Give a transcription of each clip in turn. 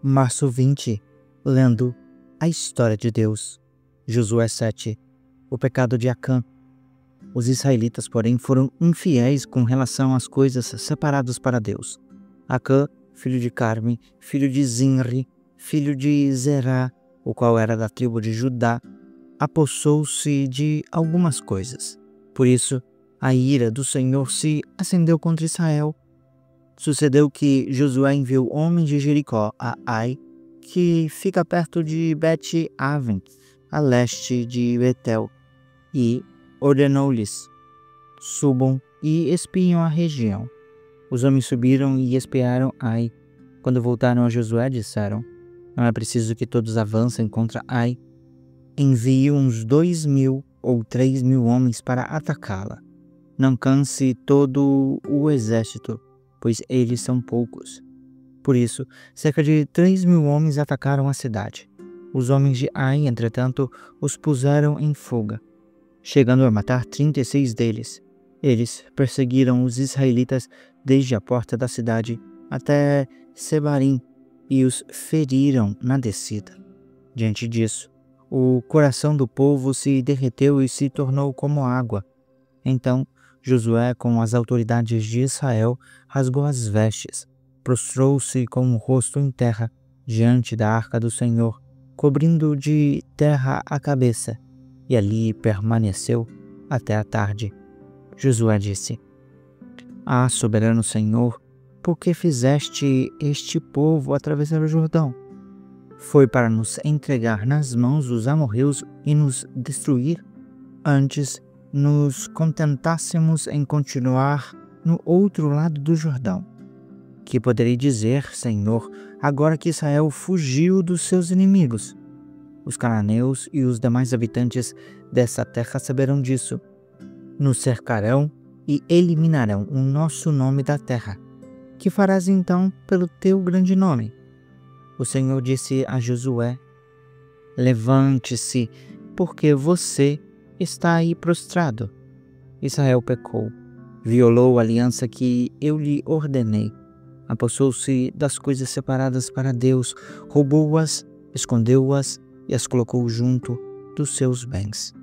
Março 20, lendo a história de Deus. Josué 7, o pecado de Acã. Os israelitas, porém, foram infiéis com relação às coisas separadas para Deus. Acã, filho de Carme, filho de Zinri, filho de Zerá, o qual era da tribo de Judá, apossou-se de algumas coisas. Por isso, a ira do Senhor se acendeu contra Israel. Sucedeu que Josué enviou homens de Jericó a Ai, que fica perto de Bet-Aven, a leste de Betel, e ordenou-lhes: subam e espiem a região. Os homens subiram e espiaram Ai. Quando voltaram a Josué, disseram: não é preciso que todos avancem contra Ai. Envie uns 2.000 ou 3.000 homens para atacá-la. Não canse todo o exército, pois eles são poucos. Por isso, cerca de 3.000 homens atacaram a cidade. Os homens de Ai, entretanto, os puseram em fuga, chegando a matar 36 deles. Eles perseguiram os israelitas desde a porta da cidade até Sebarim e os feriram na descida. Diante disso, o coração do povo se derreteu e se tornou como água. Então, Josué, com as autoridades de Israel, rasgou as vestes, prostrou-se com o rosto em terra diante da arca do Senhor, cobrindo de terra a cabeça, e ali permaneceu até a tarde. Josué disse: ah, soberano Senhor, por que fizeste este povo atravessar o Jordão? Foi para nos entregar nas mãos dos amorreus e nos destruir? Antes nos contentássemos em continuar no outro lado do Jordão. Que poderei dizer, Senhor, agora que Israel fugiu dos seus inimigos? Os cananeus e os demais habitantes dessa terra saberão disso. Nos cercarão e eliminarão o nosso nome da terra. Que farás então pelo teu grande nome? O Senhor disse a Josué: levante-se, porque você está aí prostrado. Israel pecou, violou a aliança que eu lhe ordenei, apossou-se das coisas separadas para Deus, roubou-as, escondeu-as e as colocou junto dos seus bens.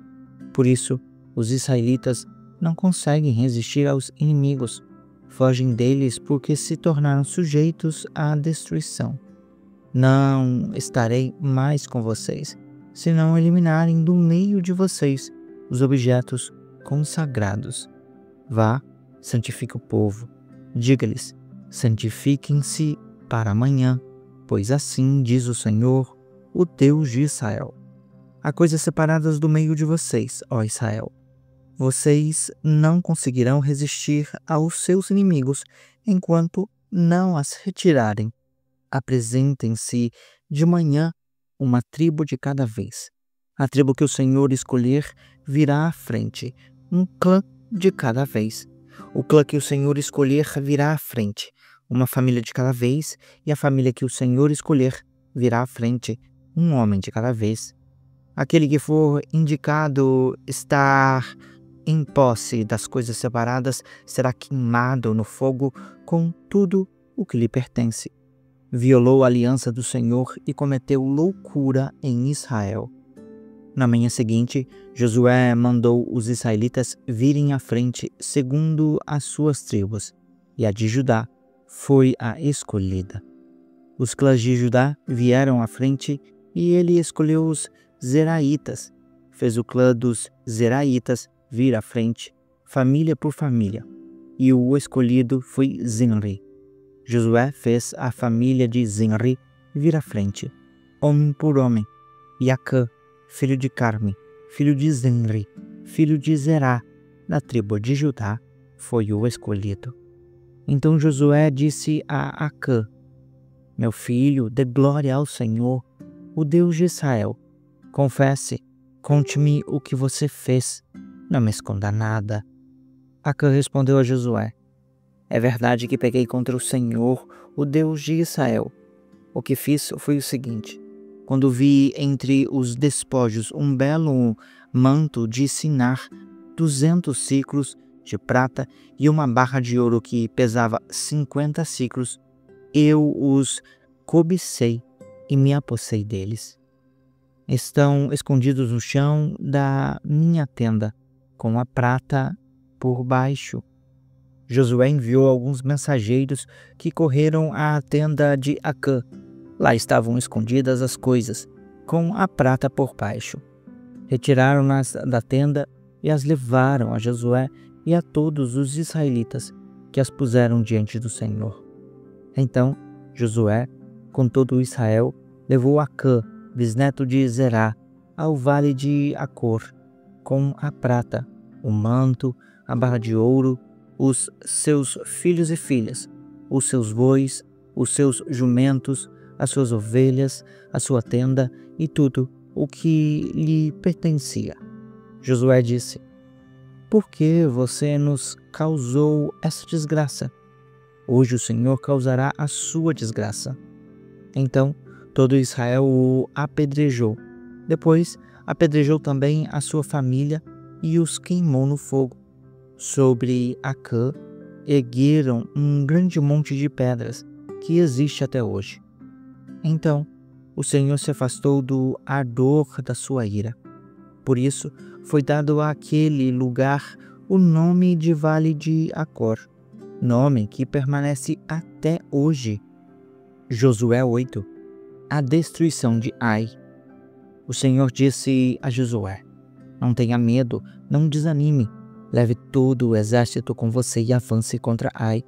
Por isso, os israelitas não conseguem resistir aos inimigos, fogem deles porque se tornaram sujeitos à destruição. Não estarei mais com vocês, se não eliminarem do meio de vocês os objetos consagrados. Vá, santifique o povo. Diga-lhes: santifiquem-se para amanhã, pois assim diz o Senhor, o Deus de Israel. Há coisas separadas do meio de vocês, ó Israel. Vocês não conseguirão resistir aos seus inimigos enquanto não as retirarem. Apresentem-se de manhã, uma tribo de cada vez. A tribo que o Senhor escolher virá à frente, um clã de cada vez. O clã que o Senhor escolher virá à frente, uma família de cada vez, e a família que o Senhor escolher virá à frente, um homem de cada vez. Aquele que for indicado estar em posse das coisas separadas será queimado no fogo com tudo o que lhe pertence. Violou a aliança do Senhor e cometeu loucura em Israel. Na manhã seguinte, Josué mandou os israelitas virem à frente segundo as suas tribos, e a de Judá foi a escolhida. Os clãs de Judá vieram à frente e ele escolheu os Zeraitas. Fez o clã dos Zeraitas vir à frente, família por família, e o escolhido foi Zinri. Josué fez a família de Zinri vir à frente, homem por homem, e Acã, filho de Carme, filho de Zinri, filho de Zerá, da tribo de Judá, foi o escolhido. Então Josué disse a Acã: meu filho, dê glória ao Senhor, o Deus de Israel. Confesse, conte-me o que você fez, não me esconda nada. Acã respondeu a Josué: é verdade que pequei contra o Senhor, o Deus de Israel. O que fiz foi o seguinte: quando vi entre os despojos um belo manto de Sinar, 200 siclos de prata e uma barra de ouro que pesava 50 siclos, eu os cobicei e me apossei deles. Estão escondidos no chão da minha tenda, com a prata por baixo. Josué enviou alguns mensageiros que correram à tenda de Acã. Lá estavam escondidas as coisas, com a prata por baixo. Retiraram-nas da tenda e as levaram a Josué e a todos os israelitas, que as puseram diante do Senhor. Então Josué, com todo Israel, levou Acã, bisneto de Zerá, ao vale de Acor, com a prata, o manto, a barra de ouro, os seus filhos e filhas, os seus bois, os seus jumentos, as suas ovelhas, a sua tenda e tudo o que lhe pertencia. Josué disse: Por que você nos causou essa desgraça? Hoje o Senhor causará a sua desgraça. Então todo Israel o apedrejou. Depois apedrejou também a sua família e os queimou no fogo. Sobre Acã ergueram um grande monte de pedras que existe até hoje. Então o Senhor se afastou do ardor da sua ira. Por isso foi dado àquele lugar o nome de Vale de Acor, nome que permanece até hoje. Josué 8. A destruição de Ai. O Senhor disse a Josué: Não tenha medo, não desanime. Leve todo o exército com você e avance contra Ai.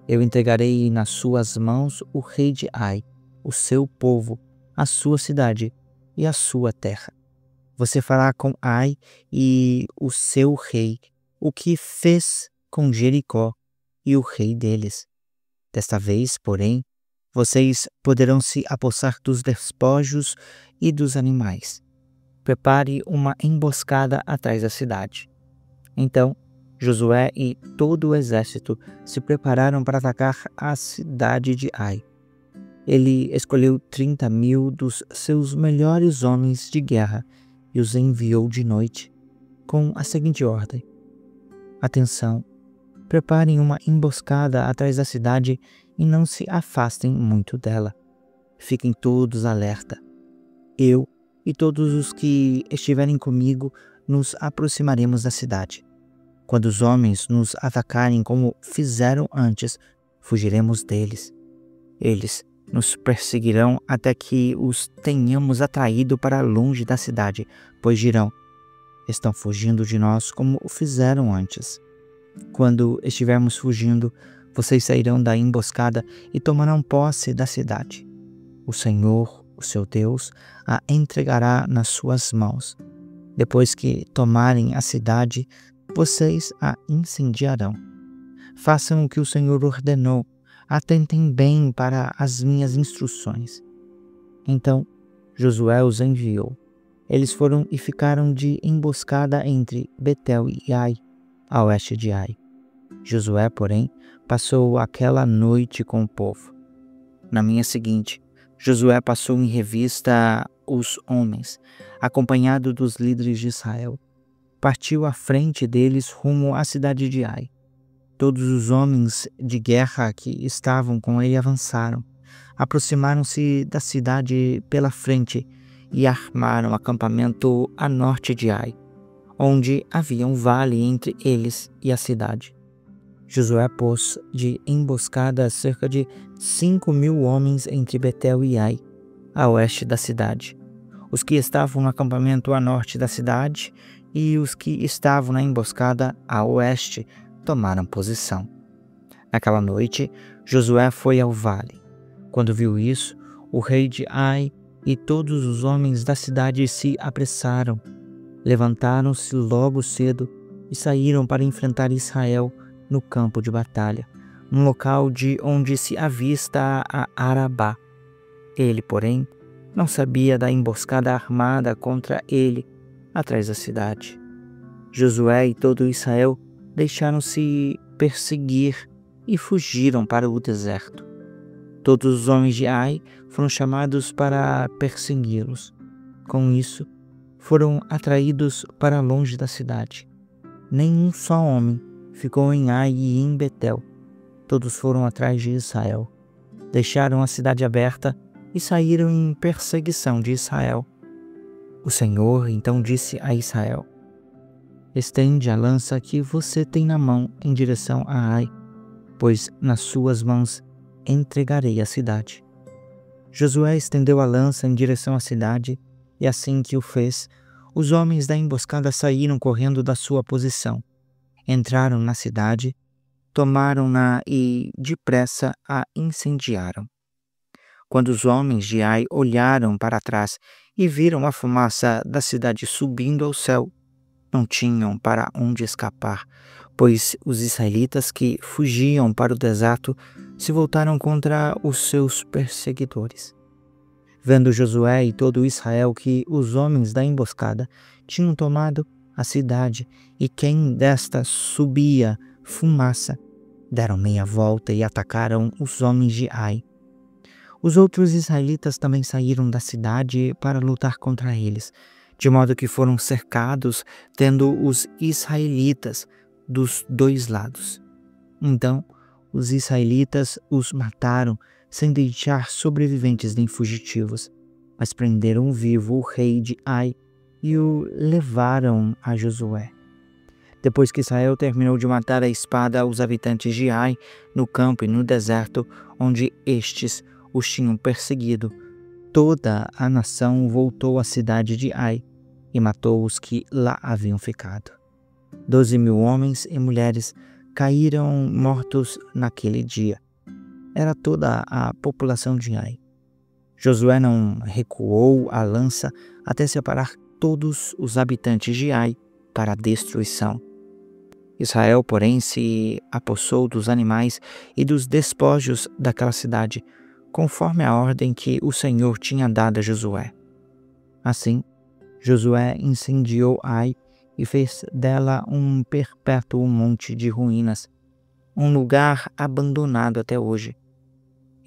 Eu entregarei nas suas mãos o rei de Ai, o seu povo, a sua cidade e a sua terra. Você fará com Ai e o seu rei o que fez com Jericó e o rei deles. Desta vez, porém, vocês poderão se apossar dos despojos e dos animais. Prepare uma emboscada atrás da cidade. Então Josué e todo o exército se prepararam para atacar a cidade de Ai. Ele escolheu 30.000 dos seus melhores homens de guerra e os enviou de noite, com a seguinte ordem: Atenção, preparem uma emboscada atrás da cidade e não se afastem muito dela. Fiquem todos alerta. Eu e todos os que estiverem comigo nos aproximaremos da cidade. Quando os homens nos atacarem como fizeram antes, fugiremos deles. Eles nos perseguirão até que os tenhamos atraído para longe da cidade, pois dirão: Estão fugindo de nós como o fizeram antes. Quando estivermos fugindo, vocês sairão da emboscada e tomarão posse da cidade. O Senhor, o seu Deus, a entregará nas suas mãos. Depois que tomarem a cidade, vocês a incendiarão. Façam o que o Senhor ordenou. Atentem bem para as minhas instruções. Então Josué os enviou. Eles foram e ficaram de emboscada entre Betel e Ai, a oeste de Ai. Josué, porém, passou aquela noite com o povo. Na manhã seguinte, Josué passou em revista os homens, acompanhado dos líderes de Israel. Partiu à frente deles rumo à cidade de Ai. Todos os homens de guerra que estavam com ele avançaram, aproximaram-se da cidade pela frente e armaram acampamento a norte de Ai, onde havia um vale entre eles e a cidade. Josué pôs de emboscada cerca de 5.000 homens entre Betel e Ai, a oeste da cidade. Os que estavam no acampamento a norte da cidade e os que estavam na emboscada a oeste tomaram posição. Naquela noite, Josué foi ao vale. Quando viu isso, o rei de Ai e todos os homens da cidade se apressaram. Levantaram-se logo cedo e saíram para enfrentar Israel no campo de batalha, num local de onde se avista a Arabá. Ele, porém, não sabia da emboscada armada contra ele atrás da cidade. Josué e todo Israel deixaram-se perseguir e fugiram para o deserto. Todos os homens de Ai foram chamados para persegui-los. Com isso, foram atraídos para longe da cidade. Nenhum só homem ficou em Ai e em Betel. Todos foram atrás de Israel. Deixaram a cidade aberta e saíram em perseguição de Israel. O Senhor então disse a Israel: estende a lança que você tem na mão em direção a Ai, pois nas suas mãos entregarei a cidade. Josué estendeu a lança em direção à cidade, e assim que o fez, os homens da emboscada saíram correndo da sua posição. Entraram na cidade, tomaram-na e depressa a incendiaram. Quando os homens de Ai olharam para trás e viram a fumaça da cidade subindo ao céu, não tinham para onde escapar, pois os israelitas que fugiam para o deserto se voltaram contra os seus perseguidores. Vendo Josué e todo Israel que os homens da emboscada tinham tomado a cidade e quem desta subia fumaça, deram meia volta e atacaram os homens de Ai. Os outros israelitas também saíram da cidade para lutar contra eles, de modo que foram cercados, tendo os israelitas dos dois lados. Então, os israelitas os mataram, sem deixar sobreviventes nem fugitivos, mas prenderam vivo o rei de Ai e o levaram a Josué. Depois que Israel terminou de matar a espada os habitantes de Ai, no campo e no deserto, onde estes os tinham perseguido, toda a nação voltou à cidade de Ai e matou os que lá haviam ficado. 12.000 homens e mulheres caíram mortos naquele dia. Era toda a população de Ai. Josué não recuou a lança até separar todos os habitantes de Ai para a destruição. Israel, porém, se apossou dos animais e dos despojos daquela cidade, conforme a ordem que o Senhor tinha dado a Josué. Assim, Josué incendiou Ai e fez dela um perpétuo monte de ruínas, um lugar abandonado até hoje.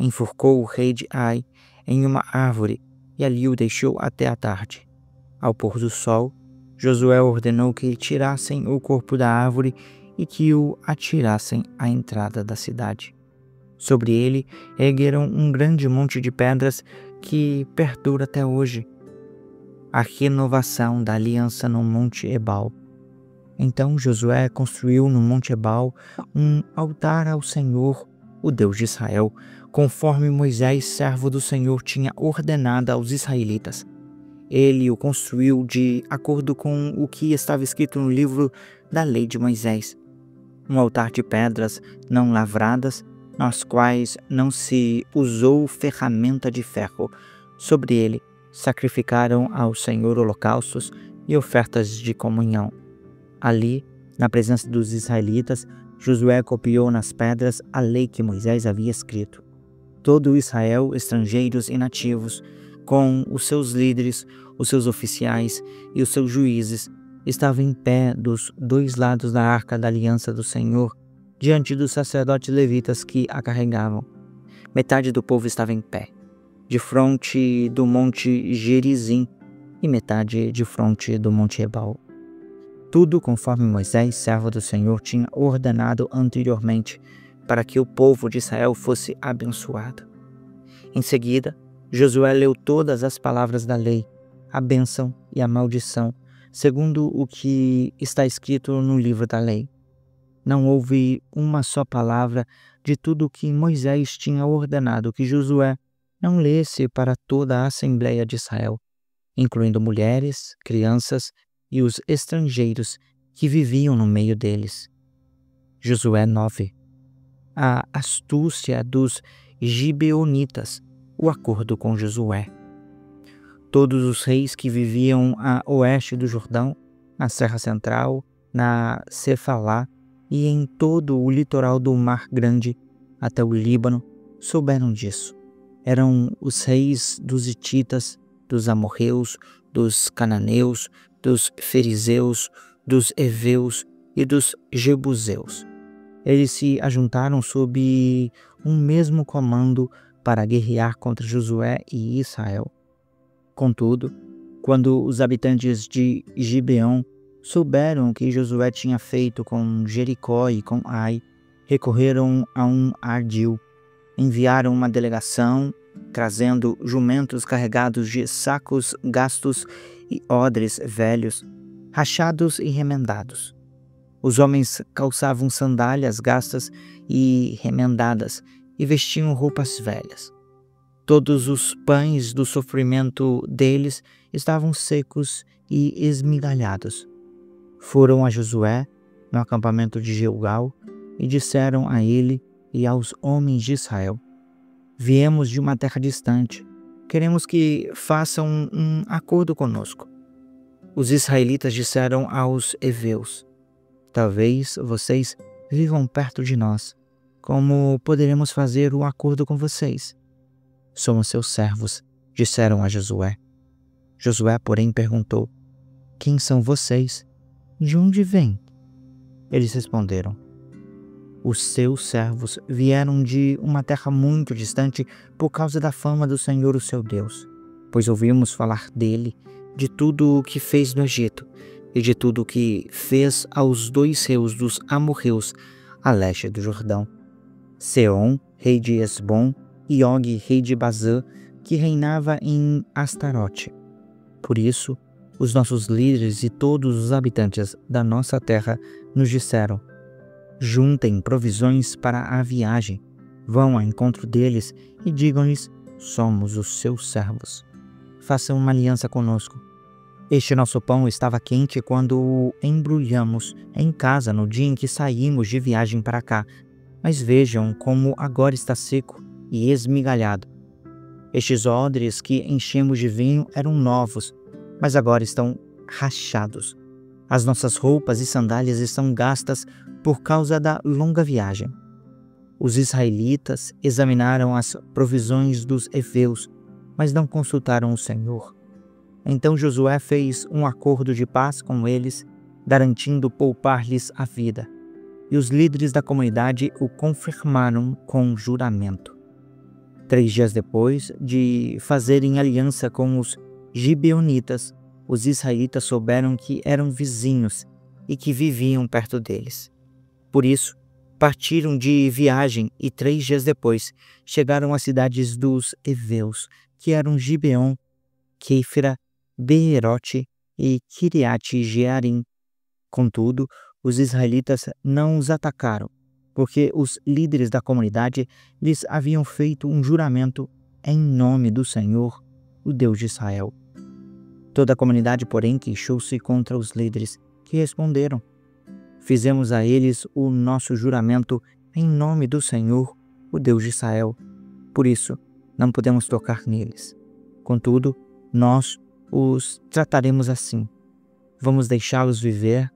Enforcou o rei de Ai em uma árvore e ali o deixou até a tarde. Ao pôr do sol, Josué ordenou que tirassem o corpo da árvore e que o atirassem à entrada da cidade. Sobre ele ergueram um grande monte de pedras que perdura até hoje. A renovação da aliança no Monte Ebal. Então Josué construiu no Monte Ebal um altar ao Senhor, o Deus de Israel, conforme Moisés, servo do Senhor, tinha ordenado aos israelitas. Ele o construiu de acordo com o que estava escrito no livro da lei de Moisés. Um altar de pedras não lavradas, nas quais não se usou ferramenta de ferro. Sobre ele sacrificaram ao Senhor holocaustos e ofertas de comunhão. Ali, na presença dos israelitas, Josué copiou nas pedras a lei que Moisés havia escrito. Todo Israel, estrangeiros e nativos, com os seus líderes, os seus oficiais e os seus juízes, estava em pé dos dois lados da arca da aliança do Senhor, diante dos sacerdotes levitas que a carregavam. Metade do povo estava em pé, de fronte do monte Gerizim, e metade de fronte do monte Ebal. Tudo conforme Moisés, servo do Senhor, tinha ordenado anteriormente, para que o povo de Israel fosse abençoado. Em seguida, Josué leu todas as palavras da lei, a bênção e a maldição, segundo o que está escrito no livro da lei. Não houve uma só palavra de tudo o que Moisés tinha ordenado que Josué não lesse para toda a Assembleia de Israel, incluindo mulheres, crianças e os estrangeiros que viviam no meio deles. Josué 9. A astúcia dos gibeonitas, o acordo com Josué. Todos os reis que viviam a oeste do Jordão, na Serra Central, na Cefalá e em todo o litoral do Mar Grande até o Líbano, souberam disso. Eram os reis dos hititas, dos amorreus, dos cananeus, dos fariseus, dos heveus e dos jebuseus. Eles se ajuntaram sob um mesmo comando para guerrear contra Josué e Israel. Contudo, quando os habitantes de Gibeão souberam o que Josué tinha feito com Jericó e com Ai, recorreram a um ardil, enviaram uma delegação trazendo jumentos carregados de sacos gastos e odres velhos, rachados e remendados. Os homens calçavam sandálias gastas e remendadas e vestiam roupas velhas. Todos os pães do sofrimento deles estavam secos e esmigalhados. Foram a Josué no acampamento de Gilgal e disseram a ele e aos homens de Israel: viemos de uma terra distante, queremos que façam um acordo conosco. Os israelitas disseram aos heveus: talvez vocês vivam perto de nós. Como poderemos fazer o acordo com vocês? Somos seus servos, disseram a Josué. Josué, porém, perguntou: quem são vocês? De onde vêm? Eles responderam: os seus servos vieram de uma terra muito distante por causa da fama do Senhor, o seu Deus, pois ouvimos falar dele, de tudo o que fez no Egito e de tudo o que fez aos 2 reis dos amorreus a leste do Jordão, Seom, rei de Esbom, e Og, rei de Bazã, que reinava em Astarote. Por isso, os nossos líderes e todos os habitantes da nossa terra nos disseram: juntem provisões para a viagem, vão ao encontro deles e digam-lhes: somos os seus servos. Façam uma aliança conosco. Este nosso pão estava quente quando o embrulhamos em casa no dia em que saímos de viagem para cá, mas vejam como agora está seco e esmigalhado. Estes odres que enchemos de vinho eram novos, mas agora estão rachados. As nossas roupas e sandálias estão gastas por causa da longa viagem. Os israelitas examinaram as provisões dos heveus, mas não consultaram o Senhor. Então Josué fez um acordo de paz com eles, garantindo poupar-lhes a vida. E os líderes da comunidade o confirmaram com juramento. 3 dias depois de fazerem aliança com os gibeonitas, os israelitas souberam que eram vizinhos e que viviam perto deles. Por isso, partiram de viagem e 3 dias depois chegaram às cidades dos heveus, que eram Gibeon, Queifra, Beerote e Kiriat-Jearim. Contudo, os israelitas não os atacaram, porque os líderes da comunidade lhes haviam feito um juramento em nome do Senhor, o Deus de Israel. Toda a comunidade, porém, queixou-se contra os líderes, que responderam: fizemos a eles o nosso juramento em nome do Senhor, o Deus de Israel. Por isso, não podemos tocar neles. Contudo, nós os trataremos assim. Vamos deixá-los viver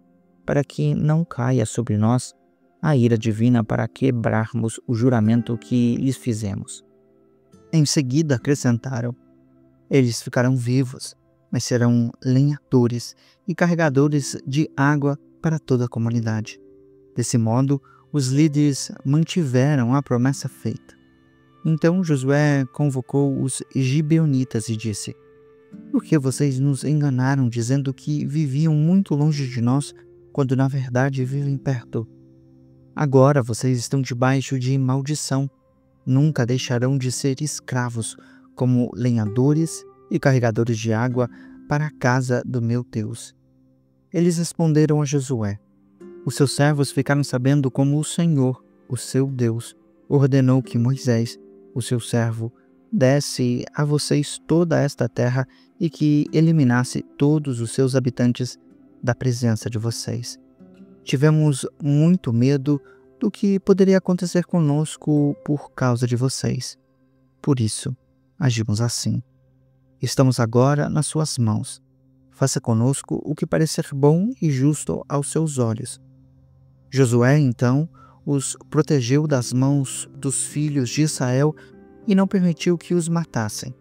para que não caia sobre nós a ira divina para quebrarmos o juramento que lhes fizemos. Em seguida acrescentaram: eles ficarão vivos, mas serão lenhadores e carregadores de água para toda a comunidade. Desse modo, os líderes mantiveram a promessa feita. Então Josué convocou os gibeonitas e disse: por que vocês nos enganaram dizendo que viviam muito longe de nós, quando na verdade vivem perto? Agora vocês estão debaixo de maldição. Nunca deixarão de ser escravos, como lenhadores e carregadores de água para a casa do meu Deus. Eles responderam a Josué: os seus servos ficaram sabendo como o Senhor, o seu Deus, ordenou que Moisés, o seu servo, desse a vocês toda esta terra e que eliminasse todos os seus habitantes da presença de vocês. Tivemos muito medo do que poderia acontecer conosco por causa de vocês. Por isso, agimos assim. Estamos agora nas suas mãos. Faça conosco o que parecer bom e justo aos seus olhos. Josué, então, os protegeu das mãos dos filhos de Israel e não permitiu que os matassem.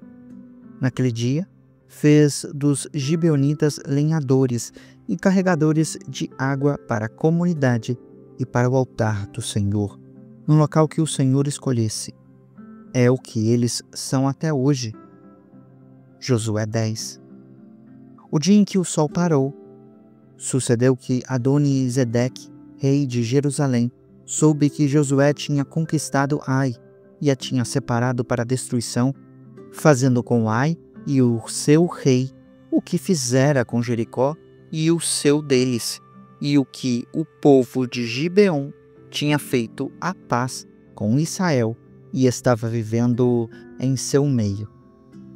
Naquele dia, fez dos gibeonitas lenhadores e carregadores de água para a comunidade e para o altar do Senhor, no local que o Senhor escolhesse. É o que eles são até hoje. Josué 10. O dia em que o sol parou, sucedeu que Adoni-Zedeque, rei de Jerusalém, soube que Josué tinha conquistado Ai e a tinha separado para a destruição fazendo com Ai e o seu rei o que fizera com Jericó e o seu deles, e o que o povo de Gibeon tinha feito a paz com Israel e estava vivendo em seu meio.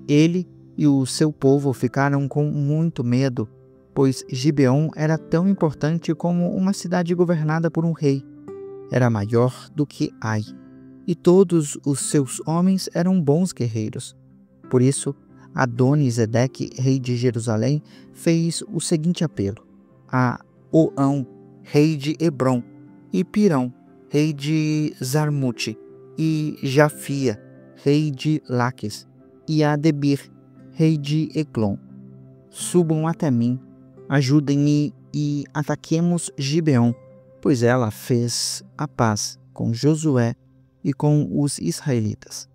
Ele e o seu povo ficaram com muito medo, pois Gibeon era tão importante como uma cidade governada por um rei. Era maior do que Ai, e todos os seus homens eram bons guerreiros. Por isso, Adoni-Zedeque, rei de Jerusalém, fez o seguinte apelo a Oão, rei de Hebrom, e Pirão, rei de Zarmute, e Jafia, rei de Laques, e a Debir, rei de Eglon: subam até mim, ajudem-me e ataquemos Gibeon, pois ela fez a paz com Josué e com os israelitas.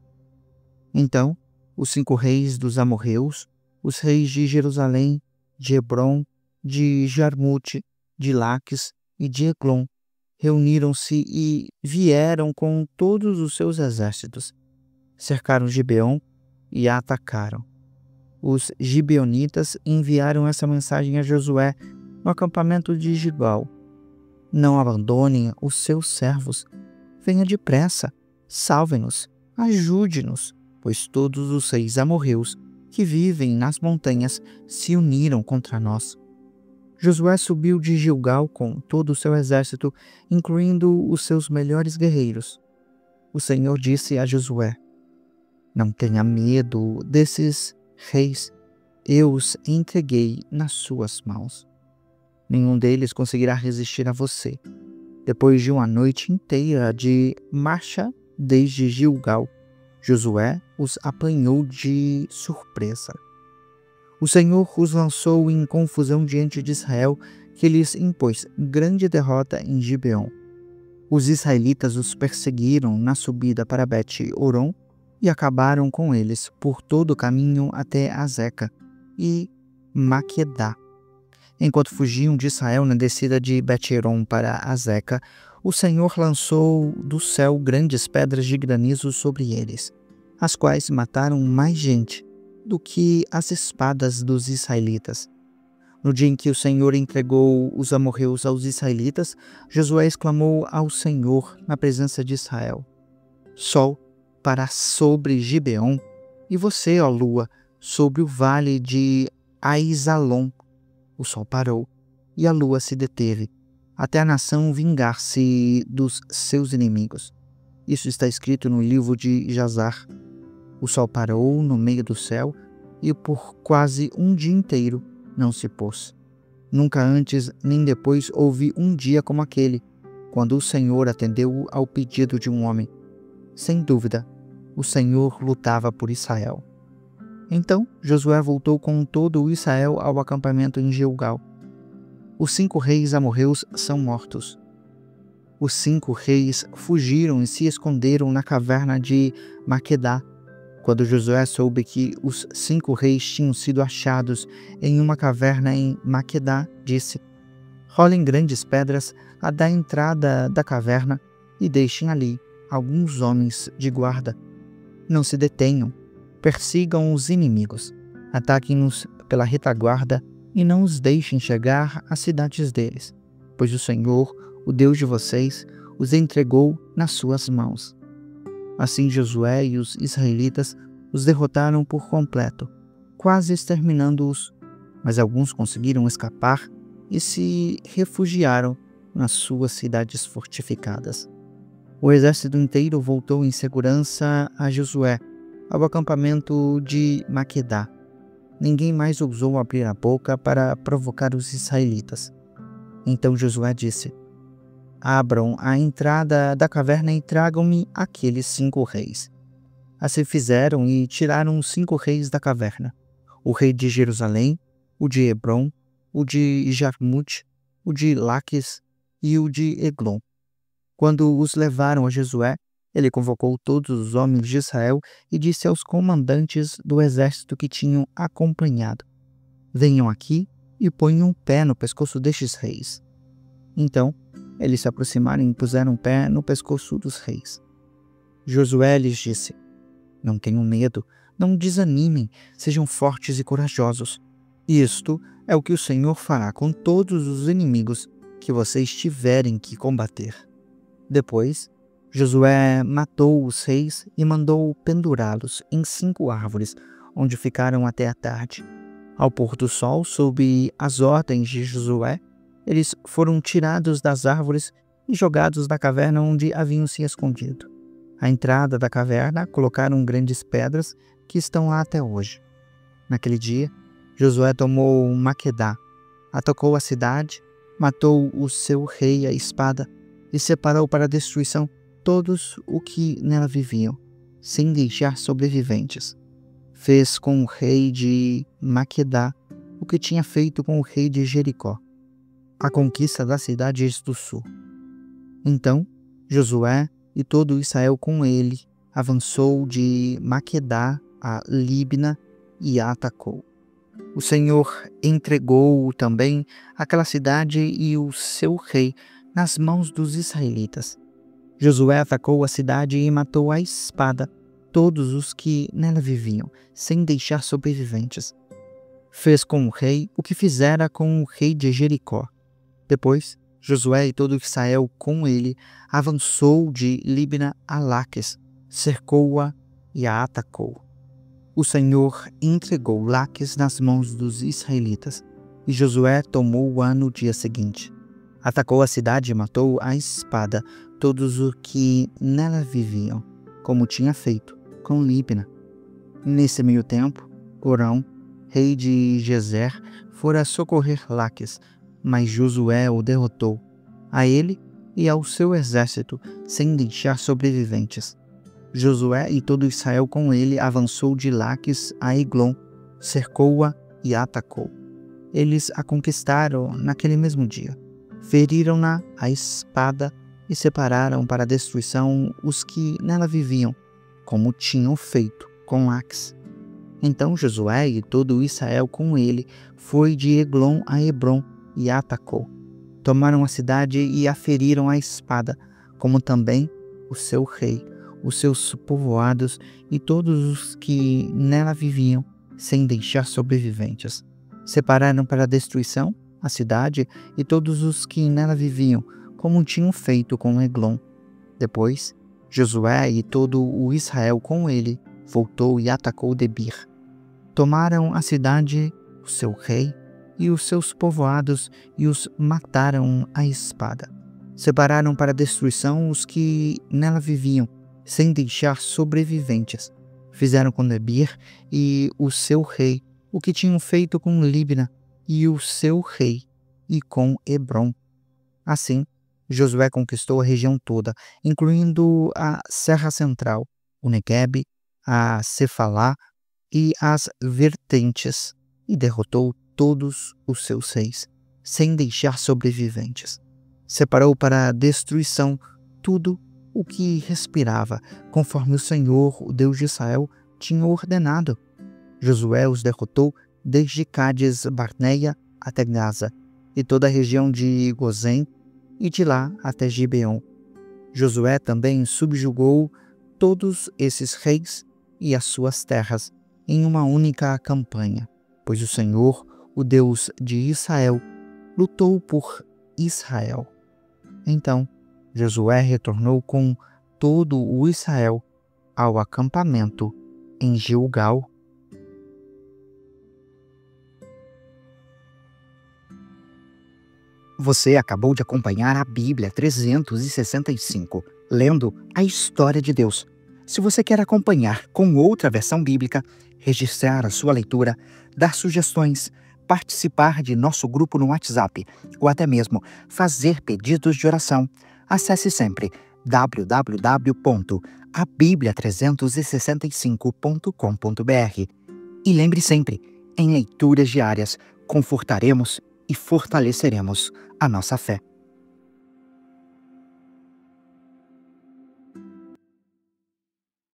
Então, os 5 reis dos amorreus, os reis de Jerusalém, de Hebrom, de Jarmute, de Laques e de Eglon, reuniram-se e vieram com todos os seus exércitos. Cercaram Gibeon e a atacaram. Os gibeonitas enviaram essa mensagem a Josué no acampamento de Gilgal: não abandonem os seus servos. Venha depressa, salve-nos, ajude-nos, pois todos os reis amorreus que vivem nas montanhas se uniram contra nós. Josué subiu de Gilgal com todo o seu exército, incluindo os seus melhores guerreiros. O Senhor disse a Josué: não tenha medo desses reis, eu os entreguei nas suas mãos. Nenhum deles conseguirá resistir a você. Depois de uma noite inteira de marcha desde Gilgal, Josué os apanhou de surpresa. O Senhor os lançou em confusão diante de Israel, que lhes impôs grande derrota em Gibeon. Os israelitas os perseguiram na subida para Bet-Horon e acabaram com eles por todo o caminho até Azeca e Maquedá. Enquanto fugiam de Israel na descida de Bet-Horon para Azeca, o Senhor lançou do céu grandes pedras de granizo sobre eles, as quais mataram mais gente do que as espadas dos israelitas. No dia em que o Senhor entregou os amorreus aos israelitas, Josué exclamou ao Senhor na presença de Israel: Sol, para sobre Gibeon, e você, ó lua, sobre o vale de Aizalon. O sol parou e a lua se deteve, até a nação vingar-se dos seus inimigos. Isso está escrito no livro de Jazar. O sol parou no meio do céu e por quase um dia inteiro não se pôs. Nunca antes nem depois houve um dia como aquele, quando o Senhor atendeu ao pedido de um homem. Sem dúvida, o Senhor lutava por Israel. Então Josué voltou com todo o Israel ao acampamento em Gilgal. Os 5 reis amorreus são mortos. Os 5 reis fugiram e se esconderam na caverna de Maquedá. Quando Josué soube que os 5 reis tinham sido achados em uma caverna em Maquedá, disse: rolem grandes pedras à da entrada da caverna e deixem ali alguns homens de guarda. Não se detenham, persigam os inimigos, ataquem-nos pela retaguarda e não os deixem chegar às cidades deles, pois o Senhor, o Deus de vocês, os entregou nas suas mãos. Assim Josué e os israelitas os derrotaram por completo, quase exterminando-os, mas alguns conseguiram escapar e se refugiaram nas suas cidades fortificadas. O exército inteiro voltou em segurança a Josué, ao acampamento de Maquedá. Ninguém mais ousou abrir a boca para provocar os israelitas. Então Josué disse: abram a entrada da caverna e tragam-me aqueles 5 reis. Assim fizeram e tiraram os 5 reis da caverna: o rei de Jerusalém, o de Hebrom, o de Jarmute, o de Laques e o de Eglon. Quando os levaram a Josué, ele convocou todos os homens de Israel e disse aos comandantes do exército que tinham acompanhado: venham aqui e ponham um pé no pescoço destes reis. Então, eles se aproximaram e puseram um pé no pescoço dos reis. Josué lhes disse: não tenham medo, Não desanimem, sejam fortes e corajosos. Isto é o que o Senhor fará com todos os inimigos que vocês tiverem que combater. Depois, Josué matou os reis e mandou pendurá-los em 5 árvores, onde ficaram até a tarde. Ao pôr do sol, sob as ordens de Josué, eles foram tirados das árvores e jogados na caverna onde haviam se escondido. À entrada da caverna, colocaram grandes pedras que estão lá até hoje. Naquele dia, Josué tomou Maquedá, atacou a cidade, matou o seu rei à espada e separou para a destruição todos o que nela viviam, sem deixar sobreviventes. Fez com o rei de Maquedá o que tinha feito com o rei de Jericó, a conquista das cidades do sul. Então, Josué e todo Israel com ele avançou de Maquedá a Líbna e a atacou. O Senhor entregou também aquela cidade e o seu rei nas mãos dos israelitas. Josué atacou a cidade e matou à espada todos os que nela viviam, sem deixar sobreviventes. Fez com o rei o que fizera com o rei de Jericó. Depois, Josué e todo Israel com ele avançou de Líbna a Laques, cercou-a e a atacou. O Senhor entregou Laques nas mãos dos israelitas, e Josué tomou-a no dia seguinte. Atacou a cidade e matou à espada todos os que nela viviam, como tinha feito com Líbna. Nesse meio tempo, Orão, rei de Gezer, fora socorrer Laques, mas Josué o derrotou, a ele e ao seu exército, sem deixar sobreviventes. Josué e todo Israel com ele avançou de Laques a Eglon, cercou-a e a atacou. Eles a conquistaram naquele mesmo dia. Feriram-na à espada e separaram para a destruição os que nela viviam, como tinham feito com Laques. Então Josué e todo Israel com ele foi de Eglon a Hebrom e a atacou. Tomaram a cidade e a feriram à espada, como também o seu rei, os seus povoados e todos os que nela viviam, sem deixar sobreviventes. Separaram para a destruição a cidade e todos os que nela viviam, como tinham feito com Eglon. Depois, Josué e todo o Israel com ele voltou e atacou Debir. Tomaram a cidade, o seu rei e os seus povoados e os mataram à espada. Separaram para a destruição os que nela viviam, sem deixar sobreviventes. Fizeram com Debir e o seu rei o que tinham feito com Líbna e o seu rei e com Hebrom. Assim, Josué conquistou a região toda, incluindo a Serra Central, o Neguebe, a Cefalá e as vertentes, e derrotou todos os seus reis, sem deixar sobreviventes. Separou para a destruição tudo o que respirava, conforme o Senhor, o Deus de Israel, tinha ordenado. Josué os derrotou desde Cádiz Barneia até Gaza, e toda a região de Gozém, e de lá até Gibeon. Josué também subjugou todos esses reis e as suas terras em uma única campanha, pois o Senhor, o Deus de Israel, lutou por Israel. Então, Josué retornou com todo o Israel ao acampamento em Gilgal. Você acabou de acompanhar a Bíblia 365, lendo a história de Deus. Se você quer acompanhar com outra versão bíblica, registrar a sua leitura, dar sugestões, participar de nosso grupo no WhatsApp ou até mesmo fazer pedidos de oração, acesse sempre www.abiblia365.com.br. E lembre sempre, em leituras diárias, confortaremos e fortaleceremos a nossa fé.